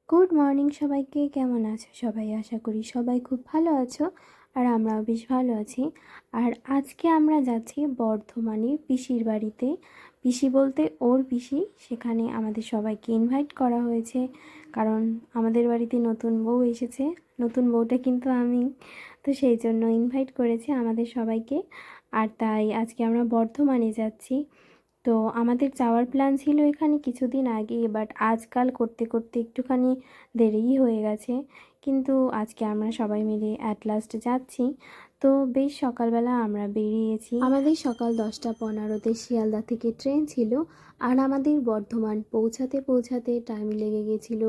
Good morning সবাইকে। কেমন আছো সবাই? আশা করি সবাই খুব ভালো আছো, আর আমরাও বেশ ভালো আছি। আর আজকে আমরা যাচ্ছি বর্ধমানে পিসির বাড়িতে। পিসি বলতে ওর পিসি, সেখানে আমাদের সবাইকে ইনভাইট করা হয়েছে, কারণ আমাদের বাড়িতে নতুন বউ এসেছে। নতুন বউটা কিন্তু আমি, তো সেই জন্য ইনভাইট করেছে আমাদের সবাইকে। আর তাই আজকে আমরা বর্ধমানে যাচ্ছি। তো আমাদের যাওয়ার প্ল্যান ছিল এখানে কিছুদিন আগে, বাট আজকাল করতে করতে একটুখানি দেরিই হয়ে গেছে। কিন্তু আজকে আমরা সবাই মিলে অ্যাট লাস্ট যাচ্ছি। তো বেশ সকালবেলা আমরা বেরিয়েছি। আমাদের সকাল 10টা 15-তে শিয়ালদা থেকে ট্রেন ছিল, আর আমাদের বর্ধমান পৌঁছাতে পৌঁছাতে টাইম লেগে গেছিল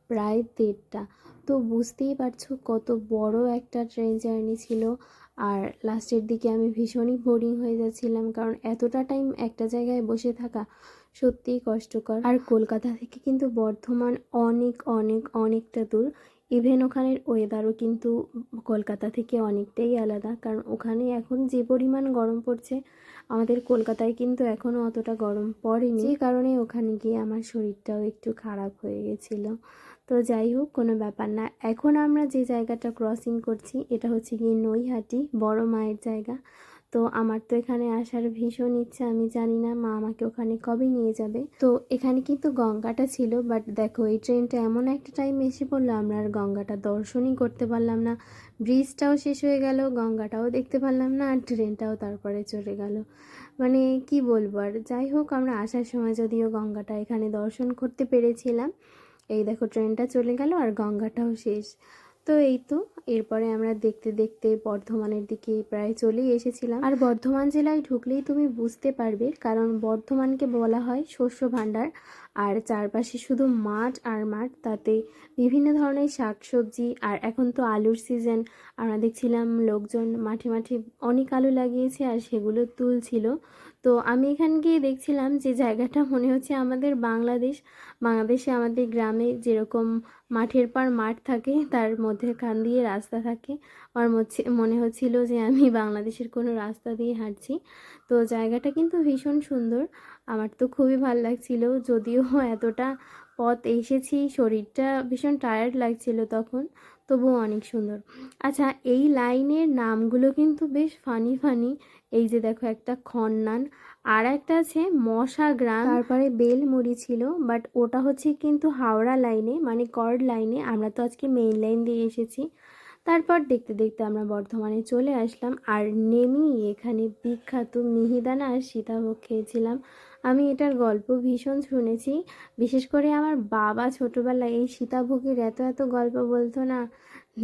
প্রায় 1:30। তো বুঝতেই পারছো কত বড় একটা ট্রেন জার্নি ছিল। আর লাস্টের দিকে আমি ভীষণই বোরিং হয়ে যাচ্ছিলাম, কারণ এতটা টাইম একটা জায়গায় বসে থাকা সত্যিই কষ্টকর। আর কলকাতা থেকে কিন্তু বর্ধমান অনেক অনেক অনেকটা দূর। ইভেন ওখানের ওয়েদারও কিন্তু কলকাতা থেকে অনেকটাই আলাদা, কারণ ওখানে এখন যে পরিমাণ গরম পড়ছে, আমাদের কলকাতায় কিন্তু এখনও অতটা গরম পড়েনি, যে কারণে ওখানে গিয়ে আমার শরীরটাও একটু খারাপ হয়ে গেছিলো। তো যাই হোক, কোনো ব্যাপার না। এখন আমরা যে জায়গাটা ক্রসিং করছি এটা হচ্ছে গিয়ে নৈহাটি, বড় মায়ের জায়গা। তো আমার তো এখানে আসার ভীষণ ইচ্ছা, আমি জানি না মা আমাকে ওখানে কবে নিয়ে যাবে। তো এখানে কিন্তু গঙ্গাটা ছিল, বাট দেখো এই ট্রেনটা এমন একটা টাইম এসে পড়লো, আমরা আর গঙ্গাটা দর্শনই করতে পারলাম না। ব্রিজটাও শেষ হয়ে গেল, গঙ্গাটাও দেখতে পারলাম না, আর ট্রেনটাও তারপরে চলে গেল। মানে কি বলবো আর। যাই হোক, আমরা আসার সময় যদিও গঙ্গাটা এখানে দর্শন করতে পেরেছিলাম। এই দেখো ট্রেনটা চলে গেল আর গঙ্গাটাও শেষ। তো এই তো, এরপরে আমরা দেখতে দেখতে বর্ধমানের দিকে প্রায় চলেই এসেছিলাম। আর বর্ধমান জেলায় ঢুকলেই তুমি বুঝতে পারবে, কারণ বর্ধমানকে বলা হয় শস্য ভাণ্ডার। আর চারপাশে শুধু মাঠ আর মাঠ, তাতে বিভিন্ন ধরনের শাকসবজি। আর এখন তো আলুর সিজন, আমরা দেখছিলাম লোকজন মাঠে মাঠে অনেক আলু লাগিয়েছে আর সেগুলো তুলছিল। তো আমি এখানে গিয়ে দেখছিলাম যে জায়গাটা মনে হচ্ছে আমাদের বাংলাদেশে আমাদের গ্রামে যেরকম মাঠের পর মাঠ থাকে, তার মধ্যেখান দিয়ে রাস্তা থাকে। আমার মনে হচ্ছিল যে আমি বাংলাদেশের কোনো রাস্তা দিয়ে হাঁটছি। তো জায়গাটা কিন্তু ভীষণ সুন্দর, আমার তো খুবই ভালো লাগছিল। যদিও এতটা পথ এসেছি, শরীরটা ভীষণ টায়ার্ড লাগছিল তখন, তবুও অনেক সুন্দর। আচ্ছা, এই লাইনের নামগুলো কিন্তু বেশ ফানি ফানি। এই যে দেখো, একটা খন্নান, আর একটা আছে মশা গ্রাম, তারপরে বেলমুড়ি ছিল, বাট ওটা হচ্ছে কিন্তু হাওড়া লাইনে, মানে কর্ড লাইনে। আমরা তো আজকে মেইন লাইন দিয়ে এসেছি। তারপর দেখতে দেখতে আমরা বর্ধমানে চলে আসলাম, আর নেমেই এখানে বিখ্যাত মিহিদানা আর সীতাভোগ খেয়েছিলাম। আমি এটার গল্প ভীষণ শুনেছি, বিশেষ করে আমার বাবা ছোটোবেলায় এই সীতাভোগের এত এত গল্প বলতো না,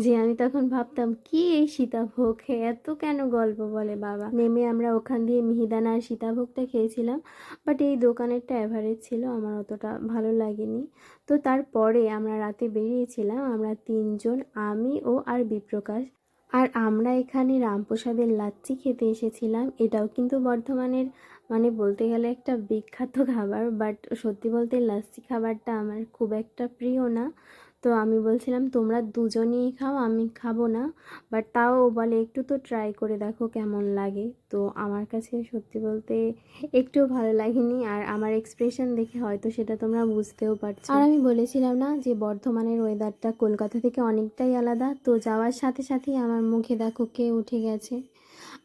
যে আমি তখন ভাবতাম কি এই সীতাভোগ, এত কেন গল্প বলে বাবা। নেমে আমরা ওখান দিয়ে মিহিদানা আর সীতাভোগটা খেয়েছিলাম, বাট এই দোকানেরটা অ্যাভারেজ ছিল, আমার অতটা ভালো লাগেনি। তো তারপরে আমরা রাতে বেরিয়েছিলাম, আমরা তিনজন, আমি ও আর বিপ্রকাশ। আর আমরা এখানে রামপ্রসাদের লাচ্ছি খেতে এসেছিলাম। এটাও কিন্তু বর্ধমানের, মানে বলতে গেলে একটা বিখ্যাত খাবার, বাট সত্যি বলতে লাচ্ছি খাবারটা আমার খুব একটা প্রিয় না। তো আমি বলছিলাম তোমরা দুজনেই খাও, আমি খাবো না, বাট তাও ও বলে একটু তো ট্রাই করে দেখো কেমন লাগে। তো আমার কাছে সত্যি বলতে একটুও ভালো লাগেনি, আর আমার এক্সপ্রেশন দেখে হয়তো সেটা তোমরা বুঝতেও পারছো। আর আমি বলেছিলাম না যে বর্ধমানের ওয়েদারটা কলকাতা থেকে অনেকটাই আলাদা। তো যাওয়ার সাথে সাথেই আমার মুখে দেখো কে উঠে গেছে।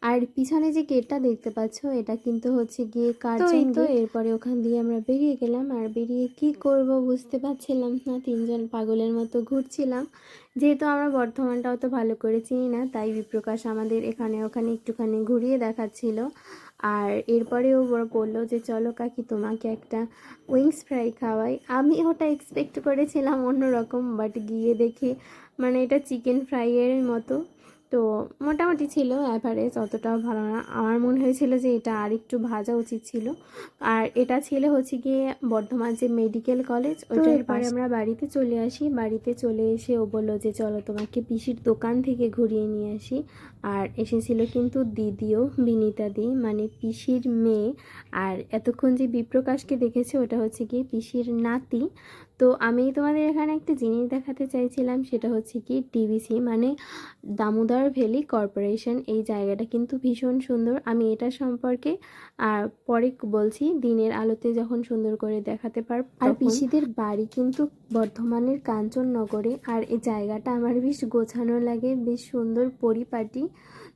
আর পিছনে যে গেটটা দেখতে পাচ্ছ, এটা কিন্তু হচ্ছে গিয়ে কার্জন গেট। এরপরে ওখান দিয়ে আমরা বেরিয়ে গেলাম, আর বেরিয়ে কি করব বুঝতে পারছিলাম না, তিনজন পাগলের মতো ঘুরছিলাম। যেহেতু আমরা বর্ধমানটা অত ভালো করে চিনি না, তাই বিপ্রকাশ আমাদের এখানে ওখানে একটুখানি ঘুরিয়ে দেখাচ্ছিল। আর এরপরে ও বললো যে চলো কাকি, তোমাকে একটা উইংস ফ্রাই খাওয়াই। আমি ওটা এক্সপেক্ট করেছিলাম অন্যরকম, বাট গিয়ে দেখি মানে এটা চিকেন ফ্রাইয়ের মতো। তো মোটামুটি ছিল, অ্যাভারেজ, অতটাও ভালো না। আমার মনে হয়েছিল যে এটা আর একটু ভাজা উচিত ছিল। আর এটা ছিল হচ্ছে গিয়ে বর্ধমান যে মেডিকেল কলেজ, ওটার পরে আমরা বাড়িতে চলে আসি। বাড়িতে চলে এসে ও বললো যে চলো তোমাকে পিসির দোকান থেকে ঘুরিয়ে নিয়ে আসি। আর এসেছিল কিন্তু দিদিও, বিনিতা দি, মানে পিসির মেয়ে। আর এতক্ষণ যে বিপ্রকাশকে দেখেছে ওটা হচ্ছে গিয়ে পিসির নাতি। তো আমি তোমাদের এখানে একটা জিনিস দেখাতে চাইছিলাম, সেটা হচ্ছে কি ডিভিসি মানে দামোদর ভ্যালি কর্পোরেশন। এই জায়গাটা কিন্তু ভীষণ সুন্দর। আমি এটা সম্পর্কে পরে বলছি, দিনের আলোতে যখন সুন্দর করে দেখাতে পারব। আর পিসিদের বাড়ি কিন্তু বর্ধমানের কাঞ্চননগরে। আর এই জায়গাটা আমার বেশ গোছানো লাগে, বেশ সুন্দর পরিপাটি।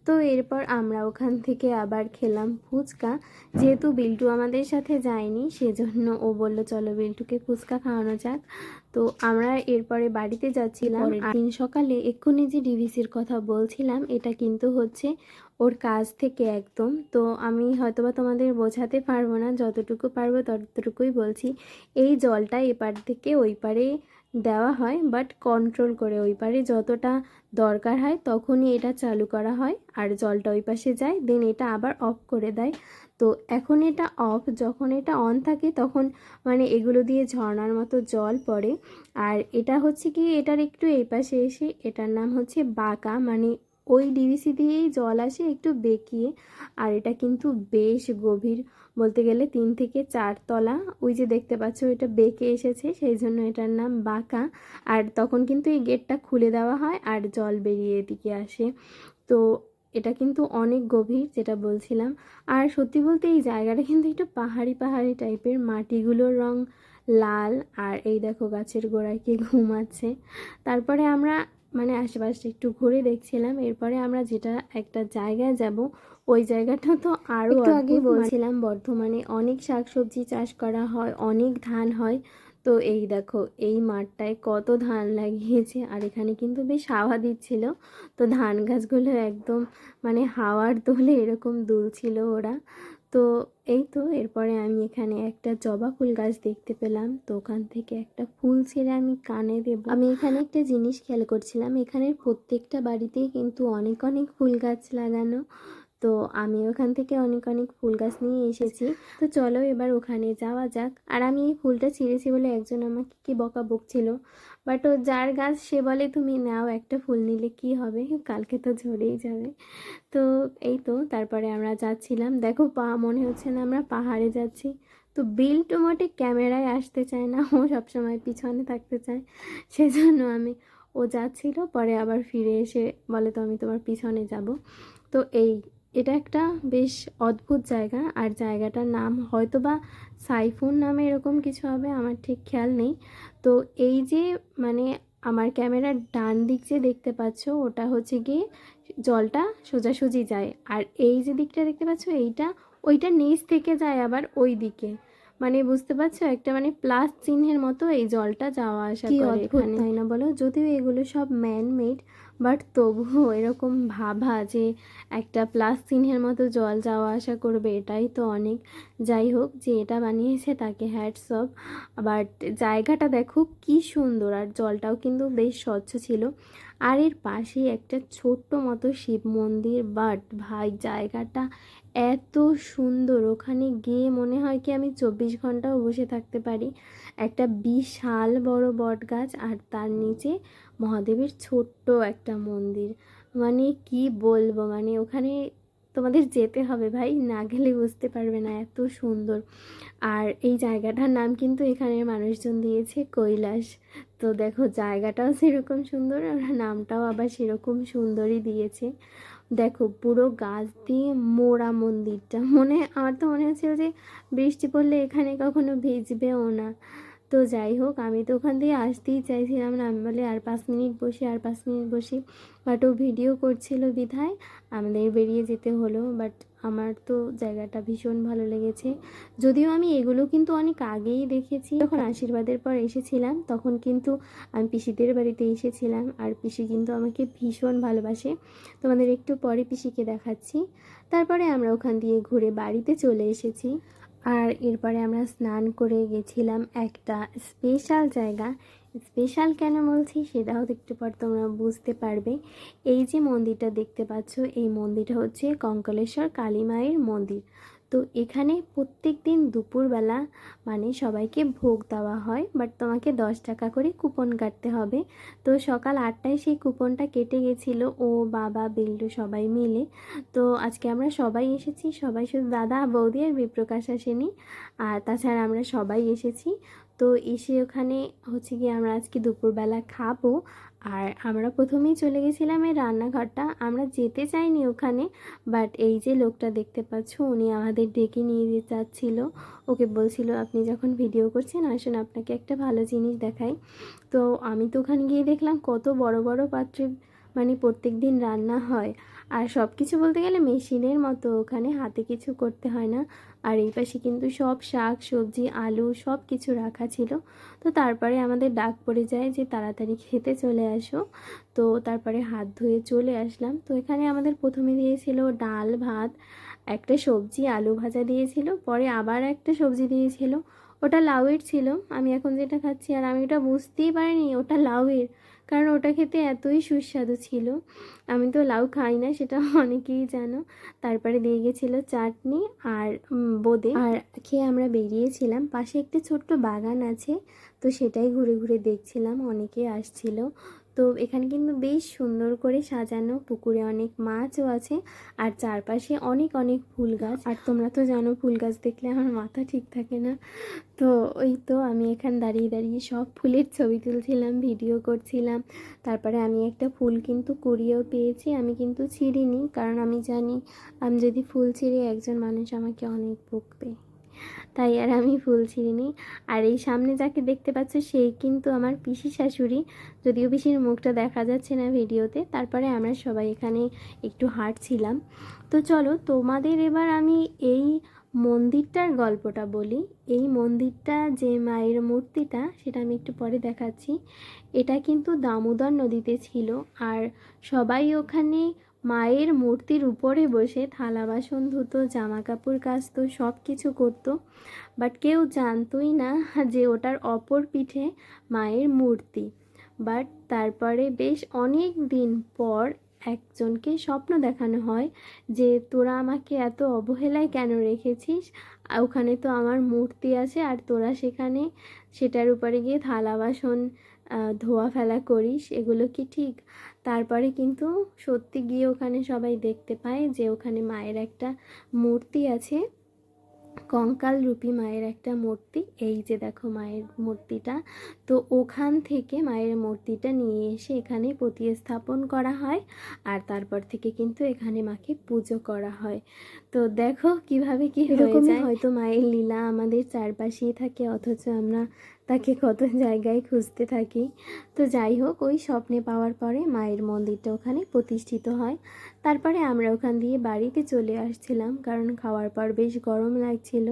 তো এরপর আমরা ওখান থেকে আবার খেলাম ফুচকা। যেহেতু বিল্টু আমাদের সাথে যায়নি, সেজন্য ও বললো চলো বিল্টুকে ফুচকা খাওয়ানো যাক। তো আমরা এরপরে বাড়িতে যাচ্ছিলাম। পরের দিন সকালে এক্ষুনি যে ডিভিসির কথা বলছিলাম, এটা কিন্তু হচ্ছে ওর কাজ থেকে একদম। তো আমি হয়তোবা তোমাদের বোঝাতে পারবো না, যতটুকু পারবো ততটুকুই বলছি। এই জলটা এপার থেকে ওই পারে দেওয়া হয়, বাট কন্ট্রোল করে। ওই পারে যতটা দরকার হয় তখনই এটা চালু করা হয়, আর জলটা ওই পাশে যায়, দেন এটা আবার অফ করে দেয়। তো এখন এটা অফ, যখন এটা অন থাকে তখন মানে এগুলো দিয়ে ঝর্ণার মতো জল পড়ে। আর এটা হচ্ছে কি এটার একটু এই পাশে এসে, এটার নাম হচ্ছে বাঁকা, মানে ওই ডিভিসি দিয়েই জল আসে একটু বেঁকিয়ে। আর এটা কিন্তু বেশ গভীর, বলতে গেলে 3 থেকে 4 তলা। ওই যে দেখতে পাচ্ছ এটা বেঁকে এসেছে, সেই জন্য এটার নাম বাঁকা। আর তখন কিন্তু এই গেটটা খুলে দেওয়া হয় আর জল বেরিয়ে এদিকে আসে। তো এটা কিন্তু অনেক গভীর, যেটা বলছিলাম। আর সত্যি বলতে এই জায়গাটা কিন্তু একটু পাহাড়ি পাহাড়ি টাইপের, মাটিগুলোর রং লাল। আর এই দেখো গাছের গোড়ায় কে ঘুমাচ্ছে। তারপরে আমরা মানে আশেপাশে একটু ঘুরে দেখছিলাম। এরপরে আমরা যেটা একটা জায়গায় যাব, ওই জায়গাটা তো আরও একটু আগেই বলছিলাম, বর্ধমানে অনেক শাকসবজি চাষ করা হয়, অনেক ধান হয়। তো এই দেখো এই মাঠটায় কত ধান লাগিয়েছে, আর এখানে কিন্তু বেশ হাওয়া দিচ্ছিল। তো ধান গাছগুলো একদম মানে হাওয়ার দোলে এরকম দুলছিল ওরা। তো এই তো এরপরে আমি এখানে একটা জবা ফুল গাছ দেখতে পেলাম। তো ওখান থেকে একটা ফুল ছিঁড়ে আমি কানে দেব। আমি এখানে একটা জিনিস খেয়াল করছিলাম, এখানের প্রত্যেকটা বাড়িতেই কিন্তু অনেক অনেক ফুল গাছ লাগানো। তো আমি ওখান থেকে অনেক অনেক ফুল গাছ নিয়ে এসেছি। তো চলো এবার ওখানে যাওয়া যাক। আর আমি এই ফুলটা ছিঁড়েছি বলে একজন আমাকে কি বকা বকছিল, বাট ও যার গাছ সে বলে তুমি নাও, একটা ফুল নিলে কি হবে, কালকে তো ঝরেই যাবে। তো এই তো তারপরে আমরা যাচ্ছিলাম, দেখো মনে হচ্ছে না আমরা পাহাড়ে যাচ্ছি। তো বিল্টু মোটে ক্যামেরায় আসতে চায় না, ও সবসময় পিছনে থাকতে চায়। সেজন্য ও যাচ্ছিল, পরে আবার ফিরে এসে বলে তো আমি তোমার পিছনে যাব। তো এটা একটা বেশ অদ্ভুত জায়গা। আর জায়গাটার নাম হয়তো বা সাইফুন নামে এরকম কিছু হবে, আমার ঠিক খেয়াল নেই। তো এই যে মানে আমার ক্যামেরার ডান দিক যে দেখতে পাচ্ছ, ওটা হচ্ছে গিয়ে জলটা সোজাসুজি যায়। আর এই যে দিকটা দেখতে পাচ্ছ এইটা, ওইটা নিচ থেকে যায় আবার ওই দিকে। মানে বুঝতে পারছো, একটা মানে প্লাস চিহ্নের মতো এই জলটা যাওয়া আসা করে এখানে, তাই না বলো? যদিও এগুলো সব ম্যান মেড, বাট তবুও এরকম ভাবা যে একটা প্লাস চিহ্নের মতো জল যাওয়া আসা করবে, এটাই তো অনেক। যাই হোক, যে এটা বানিয়েছে তাকে হ্যাটস অফ। বাট জায়গাটা দেখো কি সুন্দর, আর জলটাও কিন্তু বেশ স্বচ্ছ ছিল। আর এর পাশেই একটা ছোট্ট মতো শিব মন্দির। বাট ভাই জায়গাটা এত সুন্দর, ওখানে গিয়ে মনে হয় কি আমি 24 ঘন্টাও বসে থাকতে পারি। একটা বিশাল বড় বট গাছ, আর তার নিচে মহাদেবের ছোট্ট একটা মন্দির। মানে কি বলবো, মানে ওখানে তোমাদের যেতে হবে ভাই, না গেলে বুঝতে পারবে না, এত সুন্দর। আর এই জায়গাটার নাম কিন্তু এখানের মানুষজন দিয়েছে কৈলাস। তো দেখো জায়গাটাও সেরকম সুন্দর, আর নামটাও আবার সেরকম সুন্দরই দিয়েছে। দেখো পুরো গাছ দিয়ে মোড়া মন্দিরটা, আমার তো মনে হচ্ছিল যে বৃষ্টি পড়লে এখানে কখনো ভিজবেও না। তো যাই হোক, আমি তো ওখান দিয়ে আসতেই চাইছিলাম না, আমি বলে আর 5 মিনিট বসি, আর 5 মিনিট বসি। বাট ও ভিডিও করছিল বিধায় আমাদের বেরিয়ে যেতে হলো। বাট আমার তো জায়গাটা ভীষণ ভালো লেগেছে। যদিও আমি এগুলো কিন্তু অনেক আগেই দেখেছি, যখন আশীর্বাদের পর এসেছিলাম তখন কিন্তু আমি পিসিদের বাড়িতে এসেছিলাম। আর পিসি কিন্তু আমাকে ভীষণ ভালোবাসে। তোমাদের একটু পরে পিসিকে দেখাচ্ছি। তারপরে আমরা ওখান দিয়ে ঘুরে বাড়িতে চলে এসেছি। আর এরপরে আমরা স্নান করে গেছিলাম একটা স্পেশাল জায়গা। স্পেশাল কেন বলছি সেটাও একটু পর তোমরা বুঝতে পারবে। এই যে মন্দিরটা দেখতে পাচ্ছ, এই মন্দিরটা হচ্ছে কঙ্কালেশ্বর কালী মায়ের মন্দির। তো এখানে প্রত্যেক দিন দুপুরবেলা মানে সবাইকে ভোগ দেওয়া হয়, বাট তোমাকে 10 টাকা করে কুপন কাটতে হবে। তো সকাল 8টায় সেই কুপনটা কেটে গেছিলো, ও বাবা বিল্টু সবাই মিলে। তো আজকে আমরা সবাই এসেছি, সবাই শুধু দাদা বৌদি আর বিপ্রকাশ আসেনি, আর তাছাড়া আমরা সবাই এসেছি। তো এসে ওখানে হচ্ছে গিয়ে আমরা আজকে দুপুরবেলা খাবো। আর আমরা প্রথমেই চলে গেছিলাম এই রান্নাঘরটা, আমরা যেতে চাইনি ওখানে, বাট এই যে লোকটা দেখতে পাচ্ছ উনি আমাদের ডেকে নিয়ে যেতে চাচ্ছিল। ওকে বলছিল আপনি যখন ভিডিও করছেন আসুন আপনাকে একটা ভালো জিনিস দেখাই। তো আমি তো ওখানে গিয়ে দেখলাম কত বড় বড় পাত্রে মানে প্রত্যেক দিন রান্না হয়। আর সব কিছু বলতে গেলে মেশিনের মতো, ওখানে হাতে কিছু করতে হয় না। আর এই পাশে কিন্তু সব শাক সবজি আলু সব কিছু রাখা ছিল। তো তারপরে আমাদের ডাক পড়ে যায় যে তাড়াতাড়ি খেতে চলে আসো। তো তারপরে হাত ধুয়ে চলে আসলাম। তো এখানে আমাদের প্রথমে দিয়েছিল ডাল ভাত, একটা সবজি আলু ভাজা দিয়েছিল, পরে আবার একটা সবজি দিয়েছিল, ওটা লাউয়ের ছিল। আমি এখন যেটা খাচ্ছি আর আমি ওটা বুঝতেই পারিনি ওটা লাউয়ের, কারণ ওটা খেতে এতই সুস্বাদু ছিল। আমি তো লাউ খাই না, সেটা অনেকেই জানো। তারপরে দিয়ে গেছিলো চাটনি আর বোঁদে। আর খেয়ে আমরা বেরিয়েছিলাম, পাশে একটা ছোট্ট বাগান আছে, তো সেটাই ঘুরে ঘুরে দেখছিলাম, অনেকে আসছিল। তো এখানে কিন্তু বেশ সুন্দর করে সাজানো, পুকুরে অনেক মাছও আছে আর চারপাশে অনেক অনেক ফুল গাছ। আর তোমরা তো জানো ফুল গাছ দেখলে আমার মাথা ঠিক থাকে না। তো ওই তো আমি এখানে দাঁড়িয়ে দাঁড়িয়ে সব ফুলের ছবি তুলছিলাম, ভিডিও করছিলাম। তারপরে আমি একটা ফুল কিন্তু কুড়িয়েও পেয়েছি, আমি কিন্তু ছিঁড়িনি, কারণ আমি জানি আমি যদি ফুল ছিঁড়ি একজন মানুষ আমাকে অনেক বকবে, তাই আর আমি ফুল ছিঁড়িনি। আর এই সামনে যাকে দেখতে পাচ্ছ সেই কিন্তু আমার পিসি শাশুড়ি, যদিও পিসির মুখটা দেখা যাচ্ছে না ভিডিওতে। তারপরে আমরা সবাই এখানে একটু হাঁটছিলাম। তো চলো তোমাদের এবার আমি এই মন্দিরটার গল্পটা বলি। এই মন্দিরটা যে মায়ের মূর্তিটা সেটা আমি একটু পরে দেখাচ্ছি। এটা কিন্তু দামোদর নদীতে ছিল, আর সবাই ওখানে মায়ের মূর্তির উপরে বসে থালা বাসন ধুতো, জামা কাপড় কাচতো, সব কিছু করতো। বাট কেউ জানতোই না যে ওটার অপর পিঠে মায়ের মূর্তি। বাট তারপরে বেশ অনেক দিন পর একজনকে স্বপ্ন দেখানো হয় যে তোরা আমাকে এত অবহেলায় কেন রেখেছিস, ওখানে তো আমার মূর্তি আছে আর তোরা সেখানে সেটার উপরে গিয়ে থালা বাসন ধোয়া ফেলা করিস, এগুলো কি ঠিক? তারপরে কিন্তু সত্যি গিয়ে ওখানে সবাই দেখতে পায় যে ওখানে মায়ের একটা মূর্তি আছে, কঙ্কাল রূপী মায়ের একটা মূর্তি। এই যে দেখো মায়ের মূর্তিটা। তো ওখান থেকে মায়ের মূর্তিটা নিয়ে এসে এখানে প্রতিস্থাপন করা হয়, আর তারপর থেকে কিন্তু এখানে মাকে পুজো করা হয়। তো দেখো কিভাবে কি হয়ে যায়। হয়তো মায়ের লীলা আমাদের চারপাশেই থাকে, অথচ আমরা তাকে কত জায়গায় খুঁজতে থাকি। তো যাই হোক, ওই স্বপ্নে পাওয়ার পরে মায়ের মন্দিরটা ওখানে প্রতিষ্ঠিত হয়। তারপরে আমরা ওখান দিয়ে বাড়িতে চলে আসছিলাম, কারণ খাওয়ার পর বেশ গরম লাগছিল।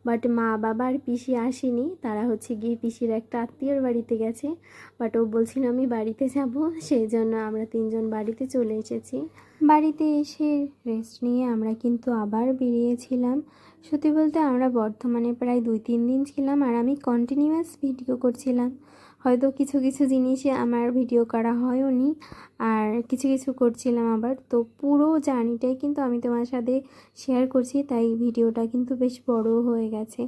বাট মা বাবা আর পিসি আসেনি, তারা হচ্ছে গিয়ে পিসির একটা আত্মীয়র বাড়িতে গেছে। বাট ও বলছিল আমি বাড়িতে যাব, সেই জন্য আমরা তিনজন বাড়িতে চলে এসেছি। বাড়িতে এসে রেস্ট নিয়ে আমরা কিন্তু আবার বেরিয়েছিলাম। সত্যি বলতে আমরা বর্ধমানে প্রায় 2-3 দিন ছিলাম, আর আমি কন্টিনিউয়াস ভিডিও করছিলাম। হয়তো কিছু কিছু জিনিসে আমার ভিডিও করা হয়নি, আর কিছু কিছু করছিলাম আবার। তো পুরো জার্নিটাই কিন্তু আমি তোমার সাথে শেয়ার করছি, তাই ভিডিওটা কিন্তু বেশ বড় হয়ে গেছে।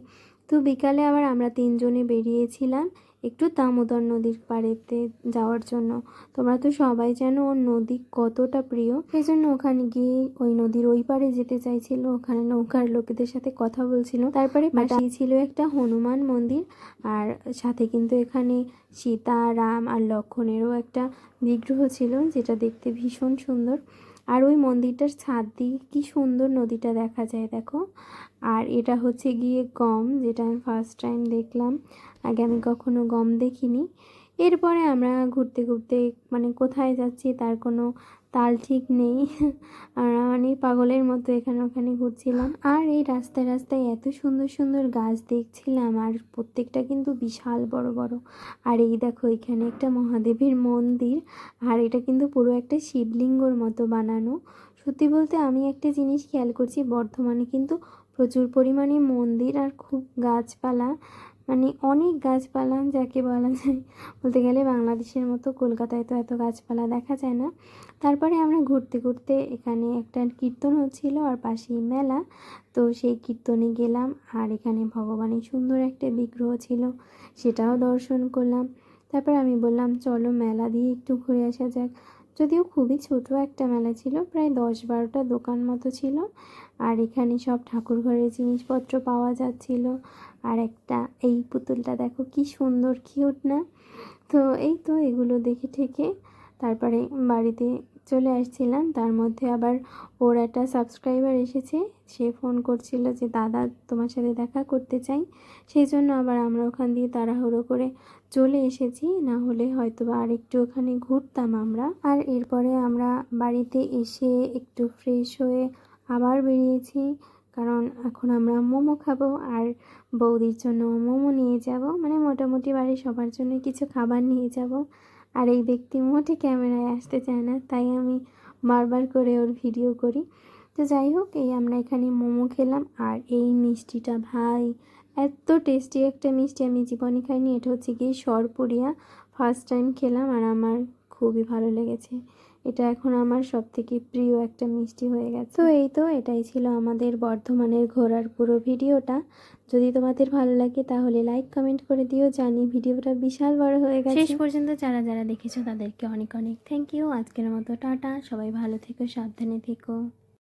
তো বিকালে আবার আমরা তিনজনে বেরিয়েছিলাম একটু দামোদর নদীর পাড়েতে যাওয়ার জন্য। তোমরা তো সবাই জানো ওর নদী কতটা প্রিয়, সেই জন্য ওখানে গিয়ে ওই নদীর ওই পাড়ে যেতে চাইছিল। ওখানে নৌকার লোকেদের সাথে কথা বলছিল। তারপরে পাশেই ছিল একটা হনুমান মন্দির, আর সাথে কিন্তু এখানে সীতা রাম আর লক্ষ্মণেরও একটা বিগ্রহ ছিল, যেটা দেখতে ভীষণ সুন্দর। আর ওই মন্দিরটার ছাদ দিয়ে কি সুন্দর নদীটা দেখা যায় দেখো। আর এটা হচ্ছে গিয়ে গম, যেটা আমি ফার্স্ট টাইম দেখলাম, আগে আমি কখনো গম দেখিনি। এরপরে আমরা ঘুরতে ঘুরতে মানে কোথায় যাচ্ছি তার কোনো তাল ঠিক নেই। আমরা মানে পাগলের মতো এখানে ওখানে ঘুরছিলাম। আর এই রাস্তায় রাস্তায় এত সুন্দর সুন্দর গাছ দেখছিলাম, আর প্রত্যেকটা কিন্তু বিশাল বড় বড়। আর এই দেখো এখানে একটা মহাদেবের মন্দির, আর এটা কিন্তু পুরো একটা শিবলিঙ্গর মতো বানানো। সত্যি বলতে আমি একটা জিনিস খেয়াল করছি, বর্ধমানে কিন্তু প্রচুর পরিমাণে মন্দির আর খুব গাছপালা, মানে অনেক গাছপালা যাকে বলা যায়। বলতে গেলে বাংলাদেশের মতো কলকাতায় তো এত গাছপালা দেখা যায় না। তারপরে আমরা ঘুরতে ঘুরতে এখানে একটা কীর্তন হচ্ছিল আর পাশেই মেলা, তো সেই কীর্তনে গেলাম। আর এখানে ভগবানের সুন্দর একটা বিগ্রহ ছিল, সেটাও দর্শন করলাম। তারপর আমি বললাম চলো মেলা দিয়ে একটু ঘুরে আসা যাক। যদিও খুবই ছোট একটা মেলা ছিল, প্রায় 10-12টা দোকান মতো ছিল। আর এখানে সব ঠাকুর ঘরের জিনিসপত্র পাওয়া যাচ্ছিল। আর একটা এই পুতুলটা দেখো কি সুন্দর, কিউট না? তো এই তো এগুলো দেখে ঠেকে তারপরে বাড়িতে চলে আসছিলাম। তার মধ্যে আবার ওর একটা সাবস্ক্রাইবার এসেছে, সে ফোন করছিল যে দাদা তোমার সাথে দেখা করতে চাই। সেই জন্য আবার আমরা ওখান দিয়ে তাড়াহুড়ো করে চলে এসেছি, না হলে হয়তো বা আর একটু ওখানে ঘুরতাম আমরা। আর এরপরে আমরা বাড়িতে এসে একটু ফ্রেশ হয়ে আবার বেরিয়েছি, কারণ এখন আমরা মোমো খাবো আর বৌদির জন্য মোমো নিয়ে যাব, মানে মোটামুটি বাড়ির সবার জন্য কিছু খাবার নিয়ে যাব। আর এই ব্যক্তি মোটে ক্যামেরায় আসতে চায় না, তাই আমি বারবার করে ওর ভিডিও করি। তো যাই হোক, এই আমরা এখানে মোমো খেলাম। আর এই মিষ্টিটা ভাই এত টেস্টি একটা মিষ্টি আমি জীবনে খাইনি। এটা হচ্ছে গিয়ে সরপুরিয়া, ফার্স্ট টাইম খেলাম আর আমার খুবই ভালো লেগেছে। এটা এখন আমার সবথেকে প্রিয় একটা মিষ্টি হয়ে গেছে। তো এই তো এটাই ছিল আমাদের বর্ধমানের ঘোরার পুরো ভিডিওটা। যদি তোমাদের ভালো লাগে তাহলে লাইক কমেন্ট করে দিও, জানি ভিডিওটা বিশাল বড় হয়ে গেছে। শেষ পর্যন্ত যারা যারা দেখেছো তাদেরকে অনেক অনেক থ্যাংক ইউ। আজকের মতো টাটা, সবাই ভালো থেকো, সাবধানে থেকো।